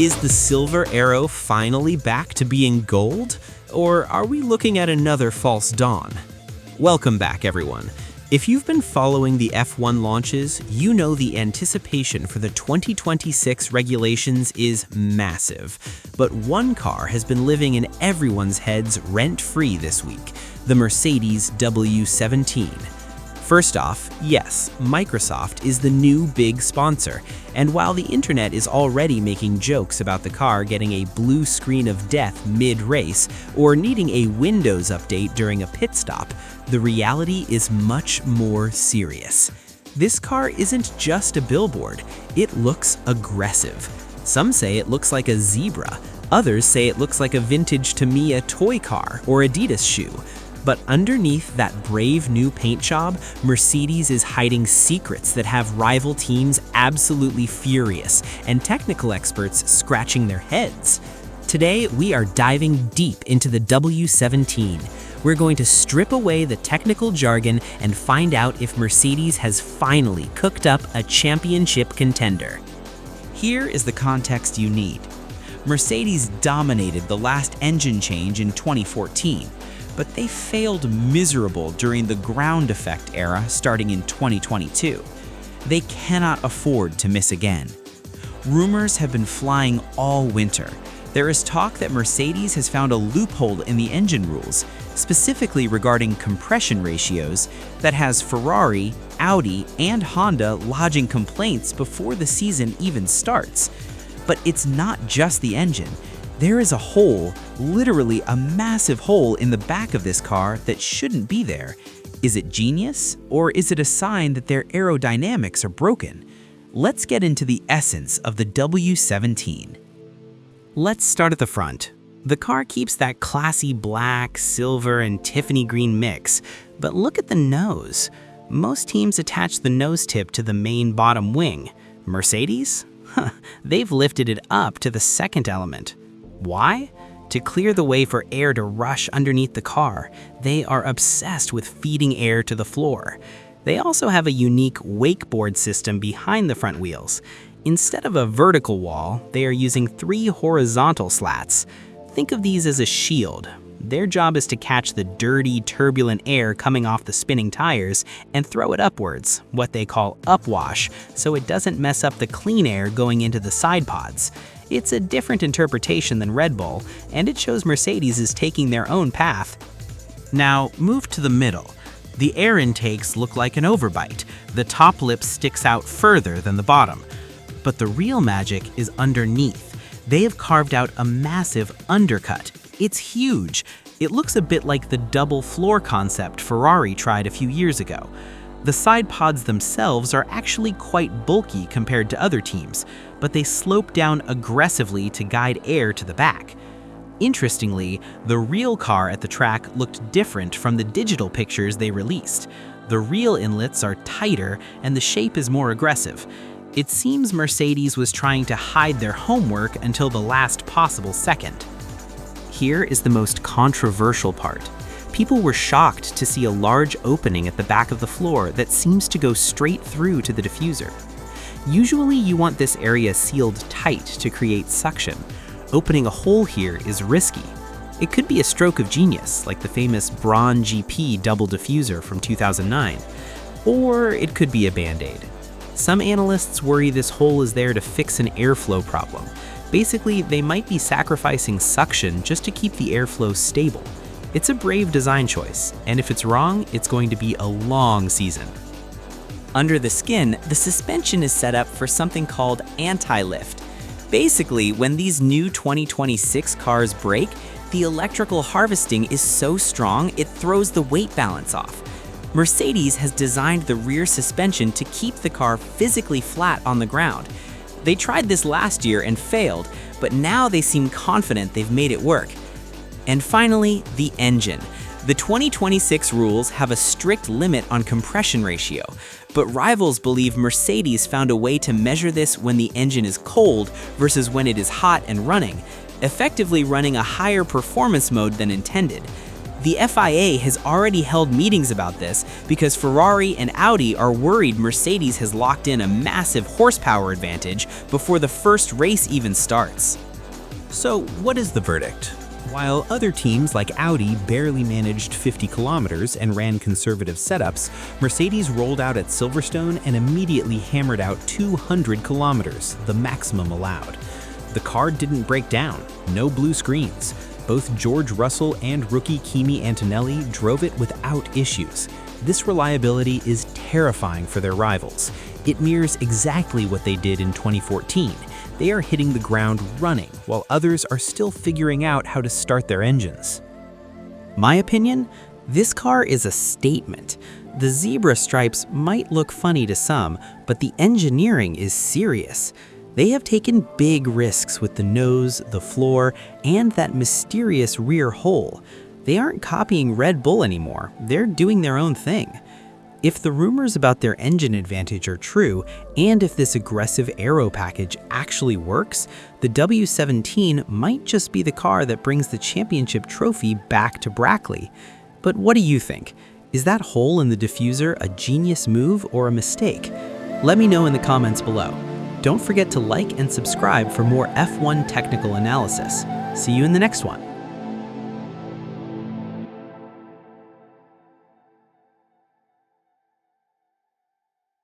Is the silver Aero finally back to being gold? Or are we looking at another false dawn? Welcome back, everyone. If you've been following the F1 launches, you know the anticipation for the 2026 regulations is massive. But one car has been living in everyone's heads rent-free this week, the Mercedes W17. First off, yes, Microsoft is the new big sponsor, and while the internet is already making jokes about the car getting a blue screen of death mid-race or needing a Windows update during a pit stop, the reality is much more serious. This car isn't just a billboard, it looks aggressive. Some say it looks like a zebra, others say it looks like a vintage Tamiya toy car or Adidas shoe. But underneath that brave new paint job, Mercedes is hiding secrets that have rival teams absolutely furious and technical experts scratching their heads. Today, we are diving deep into the W17. We're going to strip away the technical jargon and find out if Mercedes has finally cooked up a championship contender. Here is the context you need. Mercedes dominated the last engine change in 2014. But they failed miserable during the ground effect era starting in 2022. They cannot afford to miss again. Rumors have been flying all winter. There is talk that Mercedes has found a loophole in the engine rules, specifically regarding compression ratios, that has Ferrari, Audi, and Honda lodging complaints before the season even starts. But it's not just the engine. There is a hole, literally a massive hole in the back of this car that shouldn't be there. Is it genius, or is it a sign that their aerodynamics are broken? Let's get into the essence of the W17. Let's start at the front. The car keeps that classy black, silver, and Tiffany green mix, but look at the nose. Most teams attach the nose tip to the main bottom wing. Mercedes? They've lifted it up to the second element. Why? To clear the way for air to rush underneath the car. They are obsessed with feeding air to the floor. They also have a unique wakeboard system behind the front wheels. Instead of a vertical wall, they are using 3 horizontal slats. Think of these as a shield. Their job is to catch the dirty, turbulent air coming off the spinning tires and throw it upwards, what they call upwash, so it doesn't mess up the clean air going into the side pods. It's a different interpretation than Red Bull, and it shows Mercedes is taking their own path. Now, move to the middle. The air intakes look like an overbite. The top lip sticks out further than the bottom. But the real magic is underneath. They have carved out a massive undercut. It's huge. It looks a bit like the double floor concept Ferrari tried a few years ago. The side pods themselves are actually quite bulky compared to other teams, but they slope down aggressively to guide air to the back. Interestingly, the real car at the track looked different from the digital pictures they released. The real inlets are tighter and the shape is more aggressive. It seems Mercedes was trying to hide their homework until the last possible second. Here is the most controversial part. People were shocked to see a large opening at the back of the floor that seems to go straight through to the diffuser. Usually you want this area sealed tight to create suction. Opening a hole here is risky. It could be a stroke of genius, like the famous Braun GP double diffuser from 2009. Or it could be a band-aid. Some analysts worry this hole is there to fix an airflow problem. Basically, they might be sacrificing suction just to keep the airflow stable. It's a brave design choice, and if it's wrong, it's going to be a long season. Under the skin, the suspension is set up for something called anti-lift. Basically, when these new 2026 cars brake, the electrical harvesting is so strong it throws the weight balance off. Mercedes has designed the rear suspension to keep the car physically flat on the ground. They tried this last year and failed, but now they seem confident they've made it work. And finally, the engine. The 2026 rules have a strict limit on compression ratio, but rivals believe Mercedes found a way to measure this when the engine is cold versus when it is hot and running, effectively running a higher performance mode than intended. The FIA has already held meetings about this because Ferrari and Audi are worried Mercedes has locked in a massive horsepower advantage before the first race even starts. So what is the verdict? While other teams like Audi barely managed 50 kilometers and ran conservative setups, Mercedes rolled out at Silverstone and immediately hammered out 200 kilometers, the maximum allowed. The car didn't break down, no blue screens. Both George Russell and rookie Kimi Antonelli drove it without issues. This reliability is terrifying for their rivals. It mirrors exactly what they did in 2014. They are hitting the ground running, while others are still figuring out how to start their engines. My opinion? This car is a statement. The zebra stripes might look funny to some, but the engineering is serious. They have taken big risks with the nose, the floor, and that mysterious rear hole. They aren't copying Red Bull anymore. They're doing their own thing. If the rumors about their engine advantage are true, and if this aggressive Aero package actually works, the W17 might just be the car that brings the championship trophy back to Brackley. But what do you think? Is that hole in the diffuser a genius move or a mistake? Let me know in the comments below. Don't forget to like and subscribe for more F1 technical analysis. See you in the next one.